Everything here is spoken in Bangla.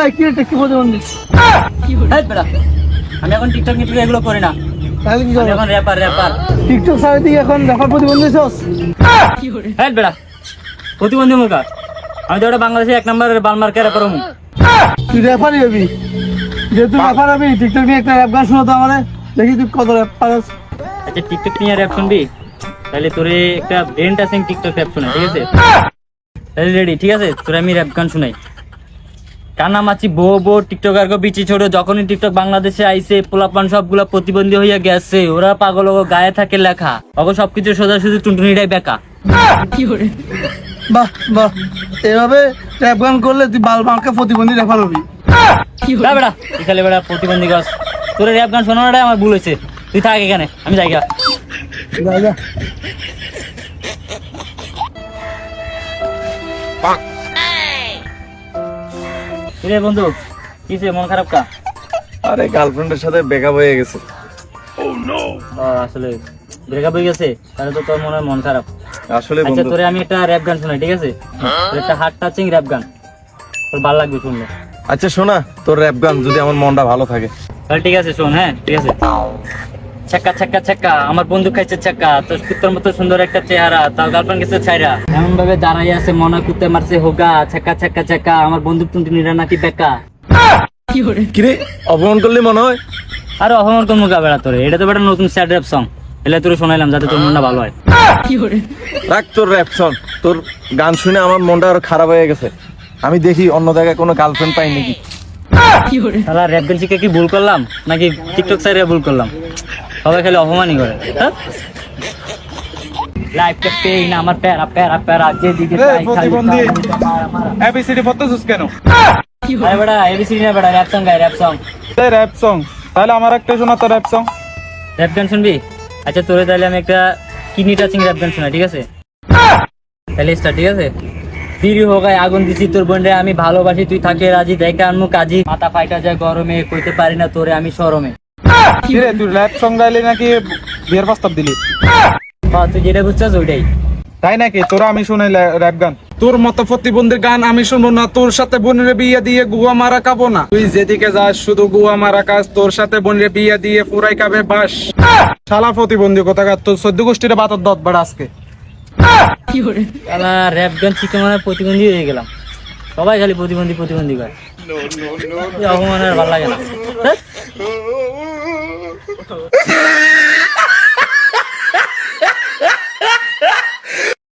এই কি রে কি প্রতিবন্ধী? এই বেটা, আমি এখন টিকটক নিটক এগুলো করি না, তাহলে কি আমি করব? এখন র্যাপার র্যাপার। টিকটক সাইড থেকে এখন দেখার প্রতিবন্ধী হইছস? এই বেটা, প্রতিবন্ধী মুখা, আমি তো ওটা বাংলাদেশে 1 নম্বরের বালমার্কে র্যাপার হমু। তুই র্যাপারই হবি, যেহেতু র্যাপার হবি টিকটক নিয়ে একটা র্যাপ গান শোনাতো আমারে, দেখি তুই কত র্যাপ পারস। আচ্ছা টিকটক নিয়ে র্যাপ শুনবি, তাহলে তোরে একটা ব্রেন টাচিং টিকটক র্যাপ শোনা, ঠিক আছে? তাহলে রেডি, ঠিক আছে? তোরে আমি র্যাপ গান শুনাই। কানামাছি বো বো টিকটকার গো বিচি ছোট, যখনই টিকটক বাংলাদেশে আইছে পোলাপান সবগুলা প্রতিবন্ধী হইয়া গেছে, ওরা পাগল ও গায়ে থাকে লেখা, অগো সবকিছু সোজা শুধু টুনটুনিটাই বেকা। বাহ বাহ, এভাবে র্যাপ গান করলে তুই বালমার্কে প্রতিবন্ধী র্যাপার হবি। না বেটা, তুই খালি বেটা প্রতিবন্ধী গাছ, তোর র্যাপ গান শোনানোটাই আমার ভুল হয়েছে। তুই থাক এখানে, আমি যাই গা। যা যা। রে বন্ধু, কিসে মন খারাপ কা? আরে গার্লফ্রেন্ডের সাথে ব্রেকআপ হয়ে গেছে। আসলে ব্রেকআপ হয়ে গেছে, তাহলে তো তোর মনে হয় মন খারাপ। আসলে আচ্ছা বন্ধু, তোরে আমি একটা র্যাপ গান শোনাই, ঠিক আছে? তোর একটা হার্ট টাচিং র্যাপ গান, তোর ভালো লাগবে শুনলে। আচ্ছা শোনা তোর র্যাপ গান, যদি আমার মনটা ভালো থাকে। তাহলে ঠিক আছে শোন, হ্যাঁ ঠিক আছে। ছাক্কা ছাক্কা ছাক্কা, আমার বন্ধু খাইছে ছাক্কা, তোর কুত্তার মতো সুন্দর একটা চেহারা, তার গার্লফ্রেন্ড গেছে ছাইরা, এমন ভাবে দাঁড়াই আছে মনে হয় কুত্তে মারছে হোগা, ছাক্কা ছাক্কা ছাক্কা, আমার বন্ধু টুনটুনিরা নাকি বেকা। কিরে অপমান করলে মনে হয়? আরে অহমর কোন মুখা বেড়া তোরে, এটা তো বেটা নতুন স্যাড র্যাপ সং, এলে তোরে শোনাইলাম যাতে তোর মনটা ভালো হয়। রাখ তোর র্যাপ সং, তোর গান শুনে আমার মনটা আরো খারাপ হয়ে গেছে। আমি দেখি অন্য জায়গায় কোনো গার্লফ্রেন্ড পাই নাকি। তাহলে র্যাপ গান শিখে কি ভুল করলাম নাকি টিকটক সাইডে ভুল করলাম? সবাই খালি অপমানই করে। লাইফটা পেই না আমার প্যারা প্যারা প্যারা, যে দিকে এই যাই খালি প্রতিবন্ধী। মারা, মারা। এবিসিডি পড়তেছিস কেন? আরে বেটা এবিসি না বেটা, র্যাপ সং গাই, র্যাপ সং। এই র্যাপ সং, তাহলে আমার একটা শোনা তো র্যাপ সং। র্যাপ গান শুনবি? আচ্ছা তোরে তাহলে আমি একটা কিডনি টাচিং র্যাপ গান শোনাই, ঠিক আছে? তাহলে স্টার্ট, ঠিক আছে? ফিরি হোগায় আগুন দিছি তোর বোনরে আমি ভালোবাসি, তুই থাকে রাজি, দেখে আনমু কাজী, মাথা ফাইটা যায় গরমে, কইতে পারি না তোরে আমি শরমে। কি রে তুই র্যাপ সং গাইলি নাকি বিয়ের প্রস্তাব দিলি? তুই যেটা বুঝছস ওইটাই। তাই নাকি? তোরা আমি শুনাই র্যাপ গান। তোর মতো প্রতিবন্ধীর গান আমি শুনবো না, তোর সাথে বোনের বিয়ে দিয়ে গুয়া মারা খাবো না, তুই যেদিকে যাস শুধু গুয়া মারা কাজ, তোর সাথে বোনের বিয়ে দিয়ে পুরাই খাবে বাস। শালা প্রতিবন্ধী কোথাকার, তোর 14 গোষ্ঠীর বাতর দত বাড়া আজকে। তাহলে র্যাপ গান শিখে মানে প্রতিবন্ধী হয়ে গেলাম, সবাই খালি প্রতিবন্ধী প্রতিবন্ধী করে, অপমান আর ভালো লাগে না।